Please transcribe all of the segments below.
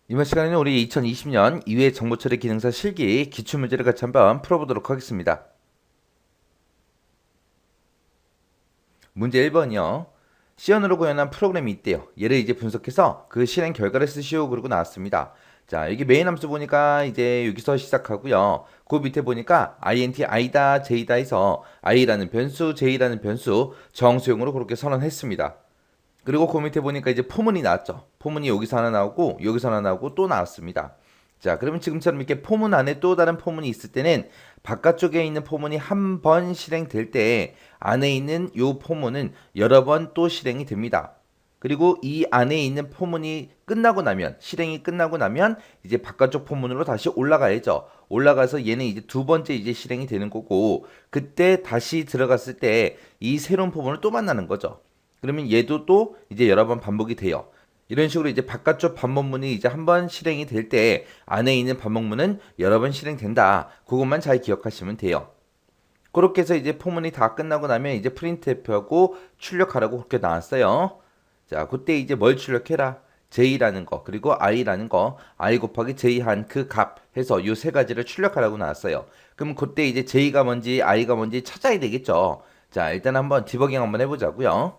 이번 시간에는 우리 2020년 2회 정보처리 기능사 실기 기출문제를 같이 한번 풀어보도록 하겠습니다. 문제 1번이요. C언으로 구현한 프로그램이 있대요. 얘를 이제 분석해서 그 실행 결과를 쓰시오 그러고 나왔습니다. 자, 여기 메인 함수 보니까 이제 여기서 시작하고요. 그 밑에 보니까 int i다 j다 해서 i라는 변수, j라는 변수 정수용으로 그렇게 선언했습니다. 그리고 그 밑에 보니까 이제 포문이 나왔죠. 포문이 여기서 하나 나오고 여기서 하나 나오고 또 나왔습니다. 자, 그러면 지금처럼 이렇게 포문 안에 또 다른 포문이 있을 때는 바깥쪽에 있는 포문이 한 번 실행될 때 안에 있는 요 포문은 여러 번 또 실행이 됩니다. 그리고 이 안에 있는 포문이 끝나고 나면, 실행이 끝나고 나면 이제 바깥쪽 포문으로 다시 올라가야죠. 올라가서 얘는 이제 두 번째 이제 실행이 되는 거고, 그때 다시 들어갔을 때 이 새로운 포문을 또 만나는 거죠. 그러면 얘도 또 이제 여러 번 반복이 돼요. 이런 식으로 이제 바깥쪽 반복문이 이제 한 번 실행이 될 때 안에 있는 반복문은 여러 번 실행된다. 그것만 잘 기억하시면 돼요. 그렇게 해서 이제 포문이 다 끝나고 나면 이제 printf하고 출력하라고 그렇게 나왔어요. 자, 그때 이제 뭘 출력해라? j라는 거, 그리고 i라는 거, i 곱하기 j 한 그 값 해서 요 세 가지를 출력하라고 나왔어요. 그럼 그때 이제 j가 뭔지 i가 뭔지 찾아야 되겠죠. 자, 일단 한번 디버깅 한번 해보자고요.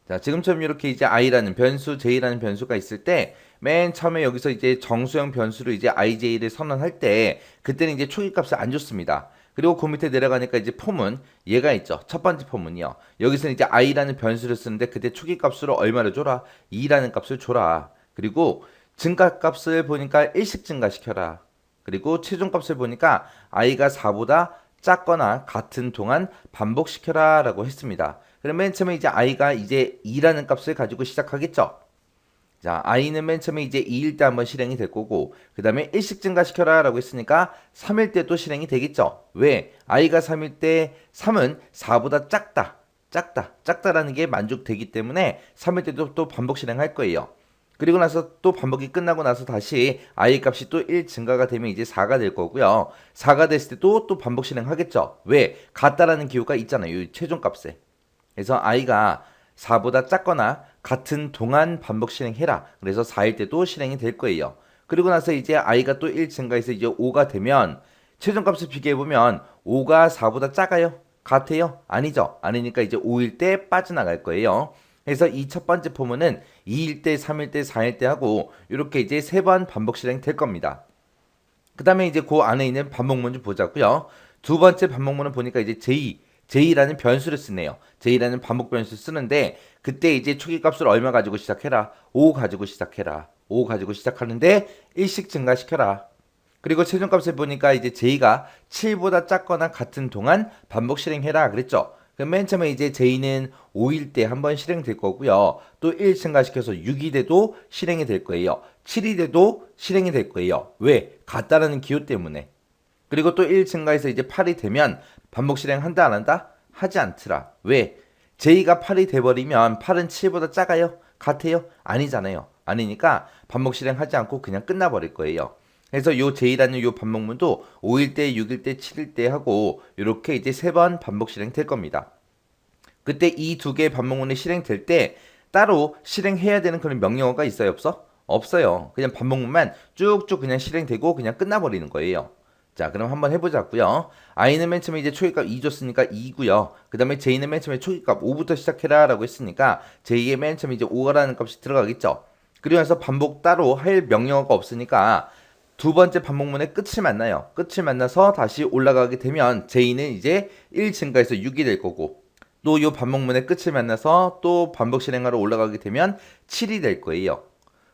자, 지금처럼 이렇게 이제 i라는 변수, j라는 변수가 있을 때 맨 처음에 여기서 이제 정수형 변수로 이제 ij를 선언할 때 그때는 이제 초기값을 안 줬습니다. 그리고 그 밑에 내려가니까 이제 포문 얘가 있죠. 첫 번째 포문이요. 여기서는 이제 i라는 변수를 쓰는데 그때 초기값으로 얼마를 줘라? 2라는 값을 줘라. 그리고 증가값을 보니까 일씩 증가시켜라. 그리고 최종값을 보니까 i가 4보다 작거나 같은 동안 반복시켜라 라고 했습니다. 그럼 맨 처음에 이제 i가 이제 2라는 값을 가지고 시작하겠죠. 자, i는 맨 처음에 이제 2일 때 한번 실행이 될 거고, 그 다음에 일씩 증가시켜라 라고 했으니까 3일 때 또 실행이 되겠죠. 왜? i가 3일 때 3은 4보다 작다라는 게 만족되기 때문에 3일 때도 또 반복 실행할 거예요. 그리고 나서 또 반복이 끝나고 나서 다시 i 값이 또 1 증가가 되면 이제 4가 될 거고요. 4가 됐을 때도 또 반복 실행하겠죠. 왜? 같다라는 기호가 있잖아요. 이 최종값에. 그래서 i가 4보다 작거나 같은 동안 반복 실행해라. 그래서 4일 때도 실행이 될 거예요. 그리고 나서 이제 i가 또 1 증가해서 이제 5가 되면 최종값을 비교해보면 5가 4보다 작아요? 같아요? 아니죠. 아니니까 이제 5일 때 빠져나갈 거예요. 그래서 이 첫 번째 포문은 2일 때, 3일 때, 4일 때 하고 이렇게 이제 3번 반복 실행 될 겁니다. 그 다음에 이제 그 안에 있는 반복문 좀 보자고요. 두 번째 반복문은 보니까 이제 j라는 변수를 쓰네요. j라는 반복 변수를 쓰는데 그때 이제 초기 값을 얼마 가지고 시작해라? 5 가지고 시작해라. 5 가지고 시작하는데 1씩 증가시켜라. 그리고 최종값을 보니까 이제 j가 7보다 작거나 같은 동안 반복 실행해라 그랬죠. 그럼 맨 처음에 이제 j는 5일 때 한번 실행될 거고요. 또 1 증가시켜서 6이 돼도 실행이 될 거예요. 7이 돼도 실행이 될 거예요. 왜? 같다라는 기호 때문에. 그리고 또 1 증가해서 이제 8이 되면 반복 실행한다 안 한다? 하지 않더라. 왜? j가 8이 돼버리면 8은 7보다 작아요? 같아요? 아니잖아요. 아니니까 반복 실행하지 않고 그냥 끝나버릴 거예요. 그래서 요 j라는 요 반복문도 5일 때, 6일 때, 7일 때 하고 이렇게 이제 3번 반복 실행될 겁니다. 그때 이 두 개의 반복문이 실행될 때 따로 실행해야 되는 그런 명령어가 있어요, 없어? 없어요. 그냥 반복문만 쭉쭉 그냥 실행되고 그냥 끝나버리는 거예요. 자, 그럼 한번 해보자고요. i는 맨 처음에 이제 초기값 2 줬으니까 2고요. 그 다음에 j는 맨 처음에 초기값 5부터 시작해라 라고 했으니까 j의 맨 처음에 이제 5라는 값이 들어가겠죠. 그리고 나서 반복 따로 할 명령어가 없으니까 두 번째 반복문의 끝을 만나요. 끝을 만나서 다시 올라가게 되면 j는 이제 1 증가해서 6이 될 거고 또 이 반복문의 끝을 만나서 또 반복 실행하러 올라가게 되면 7이 될 거예요.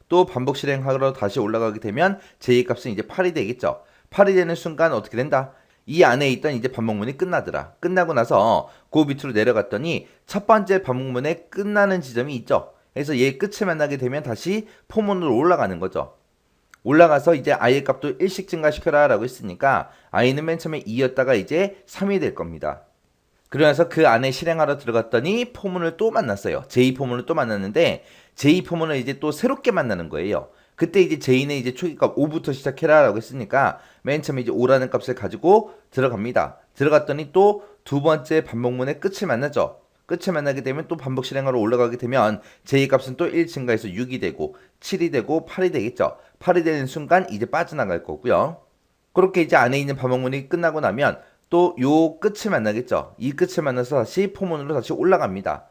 또 반복 실행하러 다시 올라가게 되면 j 값은 이제 8이 되겠죠. 8이 되는 순간 어떻게 된다? 이 안에 있던 이제 반복문이 끝나더라. 끝나고 나서 그 밑으로 내려갔더니 첫 번째 반복문의 끝나는 지점이 있죠. 그래서 얘 끝을 만나게 되면 다시 포문으로 올라가는 거죠. 올라가서 이제 i의 값도 1씩 증가시켜라 라고 했으니까 i는 맨 처음에 2였다가 이제 3이 될 겁니다. 그러면서 그 안에 실행하러 들어갔더니 포문을 또 만났어요. j 포문을 또 만났는데 j 포문을 이제 또 새롭게 만나는 거예요. 그때 이제 j는 이제 초기값 5부터 시작해라 라고 했으니까 맨 처음에 이제 5라는 값을 가지고 들어갑니다. 들어갔더니 또 두 번째 반복문의 끝을 만나죠. 끝을 만나게 되면 또 반복 실행하러 올라가게 되면 j 값은 또 1 증가해서 6이 되고 7이 되고 8이 되겠죠. 8이 되는 순간 이제 빠져나갈 거고요. 그렇게 이제 안에 있는 반복문이 끝나고 나면 또 요 끝을 만나겠죠. 이 끝을 만나서 다시 포문으로 다시 올라갑니다.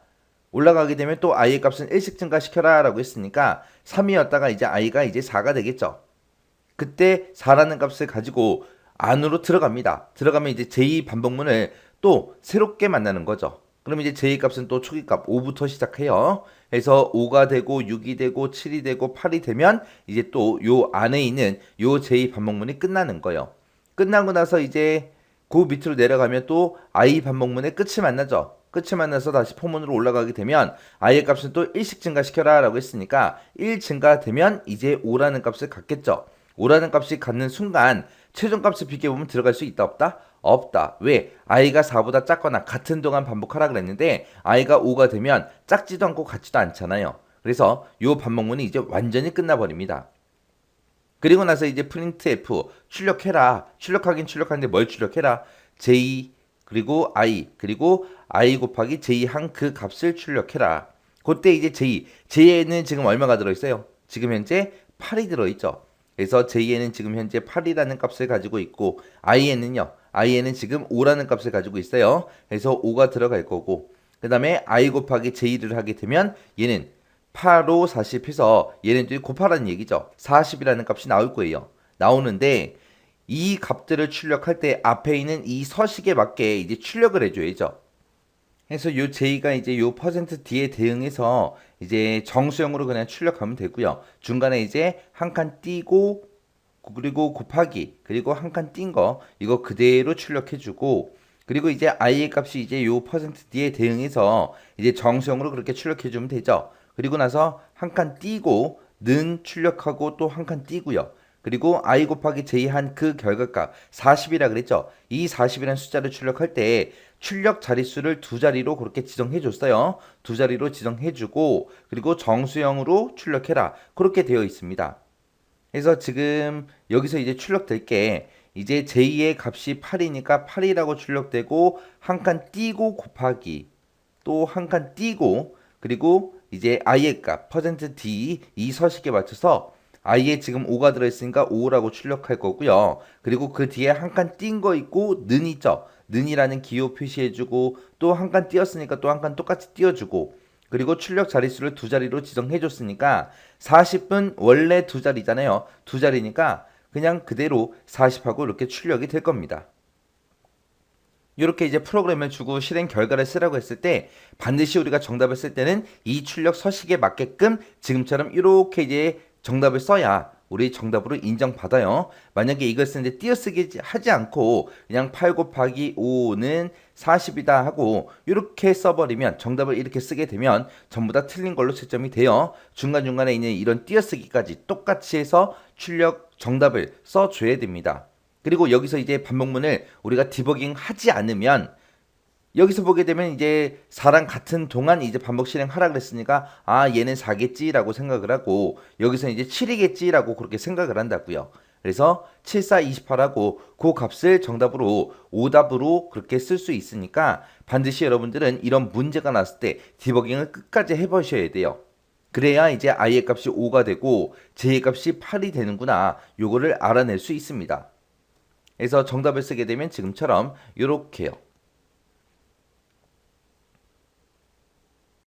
올라가게 되면 또 i의 값은 1씩 증가시켜라 라고 했으니까 3이었다가 이제 i가 이제 4가 되겠죠. 그때 4라는 값을 가지고 안으로 들어갑니다. 들어가면 이제 j 반복문을 또 새롭게 만나는 거죠. 그러면 이제 j 값은 또 초기값 5부터 시작해요. 그래서 5가 되고 6이 되고 7이 되고 8이 되면 이제 또 요 안에 있는 요 j 반복문이 끝나는 거예요. 끝나고 나서 이제 그 밑으로 내려가면 또 i 반복문의 끝을 만나죠. 끝을 만나서 다시 포문으로 올라가게 되면 i의 값은 또 1씩 증가시켜라 라고 했으니까 1 증가되면 이제 5라는 값을 갖겠죠. 5라는 값이 갖는 순간 최종값을 비교해보면 들어갈 수 있다 없다? 없다. 왜? i가 4보다 작거나 같은 동안 반복하라 그랬는데 i가 5가 되면 작지도 않고 같지도 않잖아요. 그래서 이 반복문이 이제 완전히 끝나버립니다. 그리고 나서 이제 printf 출력해라. 출력하긴 출력하는데 뭘 출력해라? j 그리고 i 곱하기 j 한 그 값을 출력해라. 그때 이제 j에는 지금 얼마가 들어있어요? 지금 현재 8이 들어있죠. 그래서 j에는 지금 현재 8이라는 값을 가지고 있고 i에는 지금 5라는 값을 가지고 있어요. 그래서 5가 들어갈 거고 그 다음에 i 곱하기 j를 하게 되면 얘는 8, 5, 40 해서 얘네들이 곱하라는 얘기죠. 40이라는 값이 나올 거예요. 나오는데 이 값들을 출력할 때 앞에 있는 이 서식에 맞게 이제 출력을 해줘야죠. 그래서 요 j가 이제 요 %d에 대응해서 이제 정수형으로 그냥 출력하면 되고요. 중간에 이제 한 칸 띄고 그리고 곱하기 그리고 한 칸 띈 거 이거 그대로 출력해주고 그리고 이제 i의 값이 이제 요 %d에 대응해서 이제 정수형으로 그렇게 출력해주면 되죠. 그리고 나서 한 칸 띄고 는 출력하고 또 한 칸 띄고요. 그리고 i 곱하기 j 한 그 결과값 40이라 그랬죠. 이 40이라는 숫자를 출력할 때 출력 자릿수를 두 자리로 그렇게 지정해 줬어요. 두 자리로 지정해 주고 그리고 정수형으로 출력해라. 그렇게 되어 있습니다. 그래서 지금 여기서 이제 출력될 게 이제 j의 값이 8이니까 8이라고 출력되고 한 칸 띄고 곱하기 또 한 칸 띄고 그리고 이제 i의 값 %d 이 서식에 맞춰서 i에 지금 5가 들어있으니까 5라고 출력할 거고요. 그리고 그 뒤에 한 칸 띈 거 있고 는 있죠. 는이라는 기호 표시해주고 또 한 칸 띄었으니까 또 한 칸 똑같이 띄워주고 그리고 출력 자릿수를 두 자리로 지정해줬으니까 40은 원래 두 자리잖아요. 두 자리니까 그냥 그대로 40하고 이렇게 출력이 될 겁니다. 이렇게 이제 프로그램을 주고 실행 결과를 쓰라고 했을 때 반드시 우리가 정답을 쓸 때는 이 출력 서식에 맞게끔 지금처럼 이렇게 이제 정답을 써야 우리 정답으로 인정받아요. 만약에 이걸 쓰는데 띄어쓰기 하지 않고 그냥 8 곱하기 5는 40이다 하고 이렇게 써버리면 정답을 이렇게 쓰게 되면 전부 다 틀린 걸로 채점이 돼요. 중간중간에 있는 이런 띄어쓰기까지 똑같이 해서 출력 정답을 써줘야 됩니다. 그리고 여기서 이제 반복문을 우리가 디버깅 하지 않으면 여기서 보게 되면 이제 4랑 같은 동안 이제 반복 실행하라 그랬으니까 아 얘는 4겠지라고 생각을 하고 여기서 이제 7이겠지라고 그렇게 생각을 한다고요. 그래서 7, 4, 28하고 그 값을 정답으로 오답으로 그렇게 쓸 수 있으니까 반드시 여러분들은 이런 문제가 났을 때 디버깅을 끝까지 해보셔야 돼요. 그래야 이제 i의 값이 5가 되고 j의 값이 8이 되는구나 요거를 알아낼 수 있습니다. 그래서 정답을 쓰게 되면 지금처럼 이렇게요.